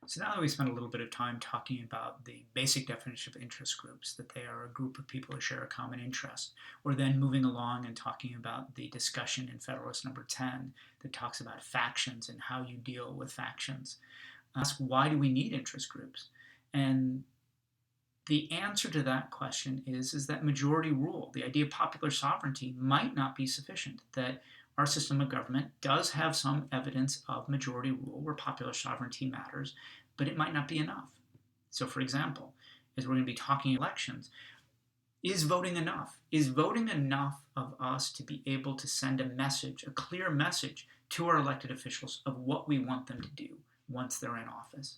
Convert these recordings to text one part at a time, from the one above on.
So now that we spent a little bit of time talking about the basic definition of interest groups, that they are a group of people who share a common interest, we're then moving along and talking about the discussion in Federalist Number 10 that talks about factions and how you deal with factions. Ask, why do we need interest groups? And the answer to that question is that majority rule, the idea of popular sovereignty, might not be sufficient, that our system of government does have some evidence of majority rule where popular sovereignty matters, but it might not be enough. So, for example, as we're going to be talking elections, is voting enough? Is voting enough of us to be able to send a message, a clear message to our elected officials of what we want them to do once they're in office?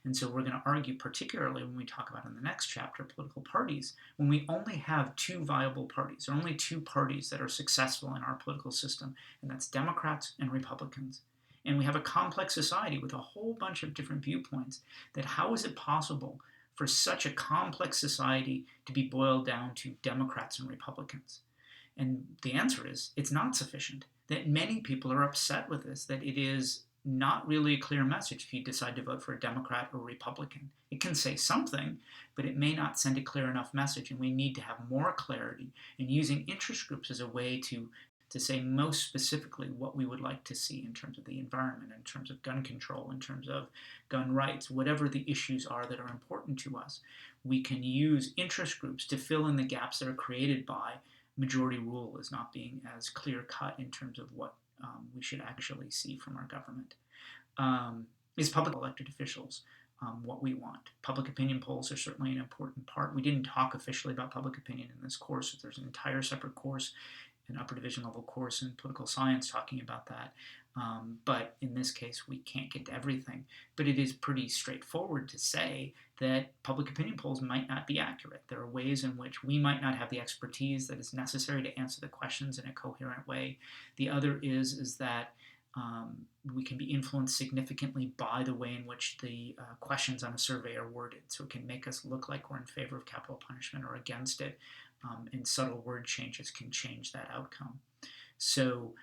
And so we're going to argue, particularly when we talk about in the next chapter, political parties, when we only have two viable parties, or only two parties that are successful in our political system, and that's Democrats and Republicans. And we have a complex society with a whole bunch of different viewpoints, that how is it possible for such a complex society to be boiled down to Democrats and Republicans? And the answer is it's not sufficient. That many people are upset with this, that it is not really a clear message if you decide to vote for a Democrat or Republican. It can say something, but it may not send a clear enough message, and we need to have more clarity in using interest groups as a way to say most specifically what we would like to see in terms of the environment, in terms of gun control, in terms of gun rights, whatever the issues are that are important to us. We can use interest groups to fill in the gaps that are created by majority rule as not being as clear cut in terms of what we should actually see from our government. Is public elected officials what we want? Public opinion polls are certainly an important part. We didn't talk officially about public opinion in this course. There's an entire separate course, an upper division level course in political science talking about that. But in this case, we can't get to everything. But it is pretty straightforward to say that public opinion polls might not be accurate. There are ways in which we might not have the expertise that is necessary to answer the questions in a coherent way. The other is that we can be influenced significantly by the way in which the questions on a survey are worded. So it can make us look like we're in favor of capital punishment or against it, and subtle word changes can change that outcome. So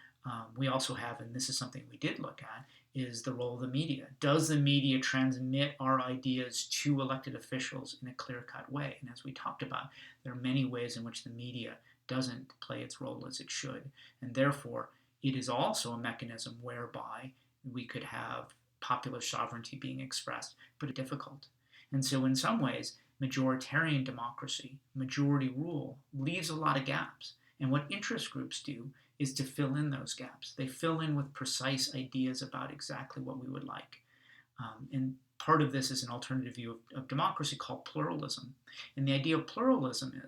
we also have, and this is something we did look at, is the role of the media. Does the media transmit our ideas to elected officials in a clear-cut way? And as we talked about, there are many ways in which the media doesn't play its role as it should, and therefore it is also a mechanism whereby we could have popular sovereignty being expressed, but it's difficult. And so in some ways, majoritarian democracy, majority rule, leaves a lot of gaps. And what interest groups do is to fill in those gaps. They fill in with precise ideas about exactly what we would like. And part of this is an alternative view of democracy called pluralism. And the idea of pluralism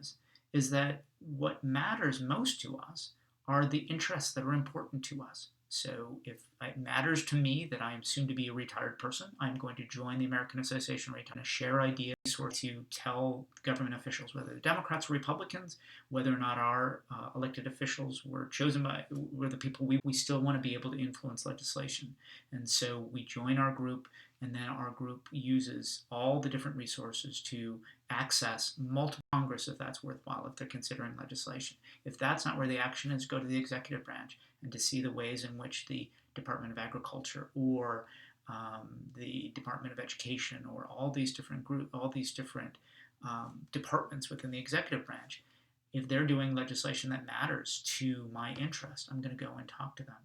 is that what matters most to us are the interests that are important to us. So if it matters to me that I am soon to be a retired person, I'm going to join the American Association of Retired, share ideas, or to tell government officials, whether they're Democrats or Republicans, whether or not our elected officials were chosen by, were the people we still want to be able to influence legislation. And so we join our group, and then our group uses all the different resources to access multiple Congress if that's worthwhile, if they're considering legislation. If that's not where the action is, go to the executive branch and to see the ways in which the Department of Agriculture or the Department of Education or all these different departments within the executive branch, if they're doing legislation that matters to my interest, I'm going to go and talk to them.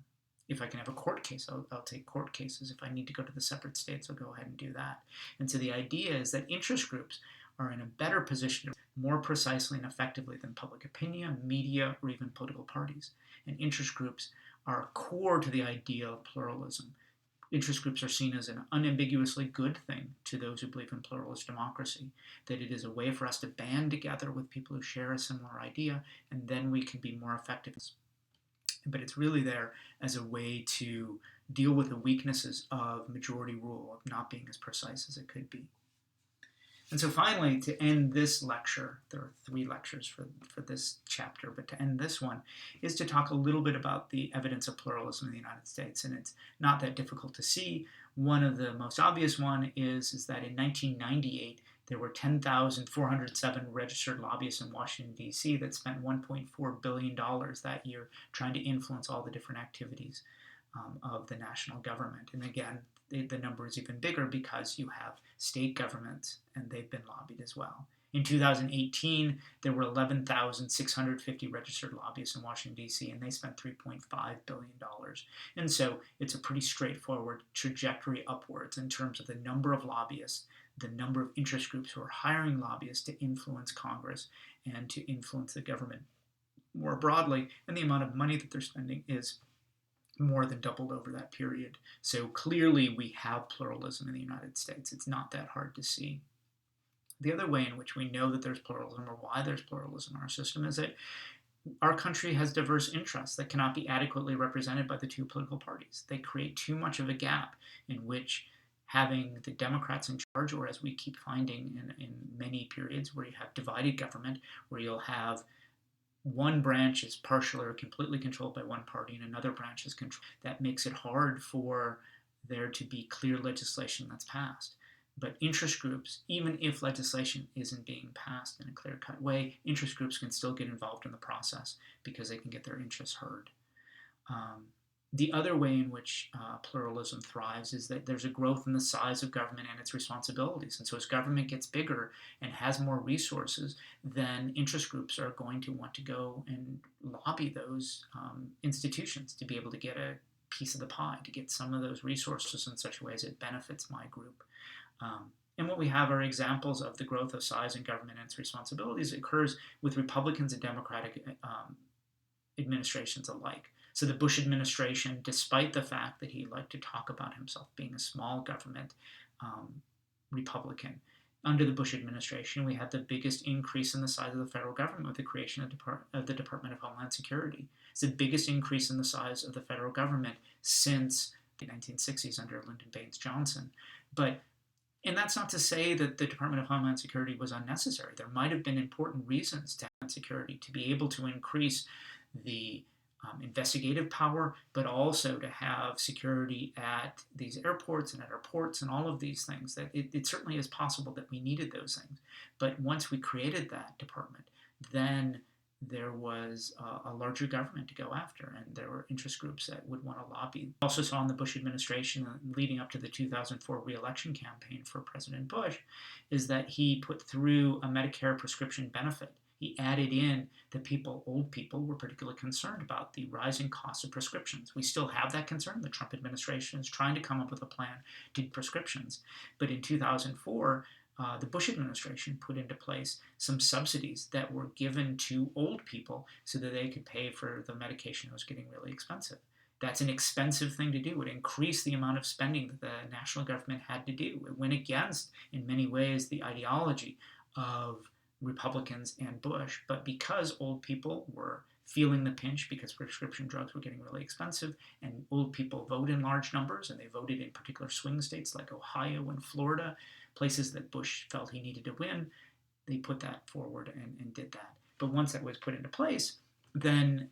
If I can have a court case, I'll take court cases. If I need to go to the separate states, I'll go ahead and do that. And so the idea is that interest groups are in a better position more precisely and effectively than public opinion, media, or even political parties. And interest groups are core to the idea of pluralism. Interest groups are seen as an unambiguously good thing to those who believe in pluralist democracy, that it is a way for us to band together with people who share a similar idea, and then we can be more effective. But it's really there as a way to deal with the weaknesses of majority rule, of not being as precise as it could be. And so finally, to end this lecture, there are 3 lectures for this chapter, but to end this one is to talk a little bit about the evidence of pluralism in the United States. And it's not that difficult to see. One of the most obvious one is that in 1998, there were 10,407 registered lobbyists in Washington, D.C. that spent $1.4 billion that year trying to influence all the different activities of the national government. And again, the number is even bigger because you have state governments and they've been lobbied as well. In 2018, there were 11,650 registered lobbyists in Washington, D.C., and they spent $3.5 billion. And so it's a pretty straightforward trajectory upwards in terms of the number of lobbyists, the number of interest groups who are hiring lobbyists to influence Congress and to influence the government more broadly, and the amount of money that they're spending is more than doubled over that period. So clearly we have pluralism in the United States. It's not that hard to see. The other way in which we know that there's pluralism, or why there's pluralism in our system, is that our country has diverse interests that cannot be adequately represented by the two political parties. They create too much of a gap in which having the Democrats in charge, or as we keep finding in many periods where you have divided government, where you'll have one branch is partially or completely controlled by one party and another branch is controlled. That makes it hard for there to be clear legislation that's passed. But interest groups, even if legislation isn't being passed in a clear-cut way, interest groups can still get involved in the process because they can get their interests heard. The other way in which pluralism thrives is that there's a growth in the size of government and its responsibilities. And so as government gets bigger and has more resources, then interest groups are going to want to go and lobby those institutions to be able to get a piece of the pie, to get some of those resources in such a way as it benefits my group. And what we have are examples of the growth of size in government and its responsibilities. It occurs with Republicans and Democratic administrations alike. So the Bush administration, despite the fact that he liked to talk about himself being a small government Republican, under the Bush administration, we had the biggest increase in the size of the federal government with the creation of the Department of Homeland Security. It's the biggest increase in the size of the federal government since the 1960s under Lyndon Baines Johnson. And that's not to say that the Department of Homeland Security was unnecessary. There might have been important reasons to have security, to be able to increase the investigative power, but also to have security at these airports and at our ports and all of these things. That it certainly is possible that we needed those things. But once we created that department, then there was a larger government to go after, and there were interest groups that would want to lobby. Also saw in the Bush administration leading up to the 2004 re-election campaign for President Bush is that he put through a Medicare prescription benefit. He added in that old people were particularly concerned about the rising cost of prescriptions. We still have that concern. The Trump administration is trying to come up with a plan to prescriptions. But in 2004, the Bush administration put into place some subsidies that were given to old people so that they could pay for the medication that was getting really expensive. That's an expensive thing to do. It increased the amount of spending that the national government had to do. It went against, in many ways, the ideology of Republicans and Bush. But because old people were feeling the pinch because prescription drugs were getting really expensive, and old people vote in large numbers, and they voted in particular swing states like Ohio and Florida, places that Bush felt he needed to win, they put that forward and did that. But once that was put into place, then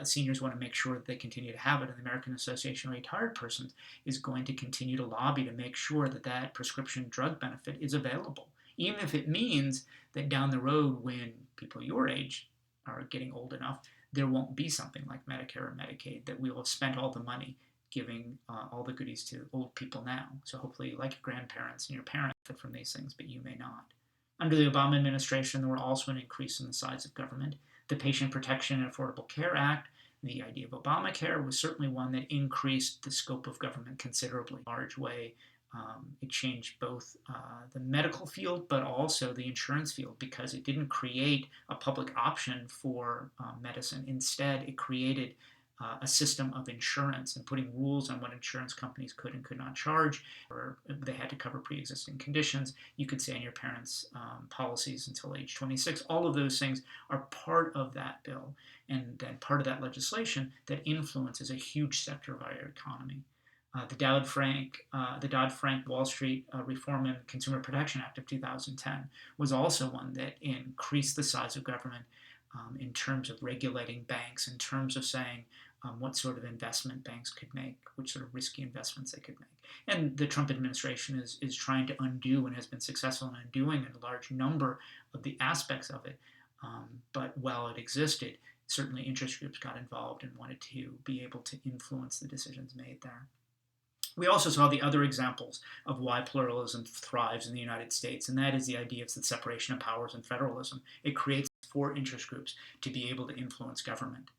seniors want to make sure that they continue to have it, and the American Association of Retired Persons is going to continue to lobby to make sure that that prescription drug benefit is available, even if it means that down the road when people your age are getting old enough, there won't be something like Medicare or Medicaid, that we will have spent all the money giving all the goodies to old people now. So hopefully, like your grandparents and your parents, benefit from these things, but you may not. Under the Obama administration, there were also an increase in the size of government. The Patient Protection and Affordable Care Act, the idea of Obamacare, was certainly one that increased the scope of government considerably, in a large way. It changed both the medical field, but also the insurance field, because it didn't create a public option for medicine. Instead, it created a system of insurance and putting rules on what insurance companies could and could not charge, or they had to cover pre-existing conditions. You could say on your parents' policies until age 26. All of those things are part of that bill, and then part of that legislation that influences a huge sector of our economy. The Dodd-Frank Wall Street Reform and Consumer Protection Act of 2010 was also one that increased the size of government in terms of regulating banks, in terms of saying what sort of investment banks could make, which sort of risky investments they could make. And the Trump administration is trying to undo, and has been successful in undoing, a large number of the aspects of it. But while it existed, certainly interest groups got involved and wanted to be able to influence the decisions made there. We also saw the other examples of why pluralism thrives in the United States, and that is the idea of the separation of powers and federalism. It creates for interest groups to be able to influence government.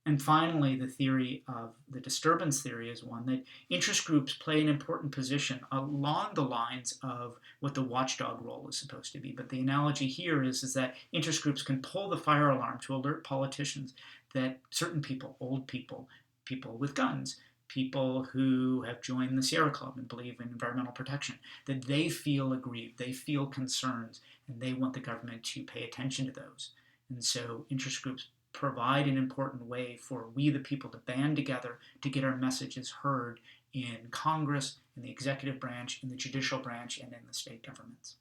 And finally, the theory of the disturbance theory is one that interest groups play an important position along the lines of what the watchdog role is supposed to be. But the analogy here is that interest groups can pull the fire alarm to alert politicians that certain people, old people, people with guns, people who have joined the Sierra Club and believe in environmental protection, that they feel aggrieved, they feel concerns, and they want the government to pay attention to those. And so interest groups provide an important way for we, the people, to band together to get our messages heard in Congress, in the executive branch, in the judicial branch, and in the state governments.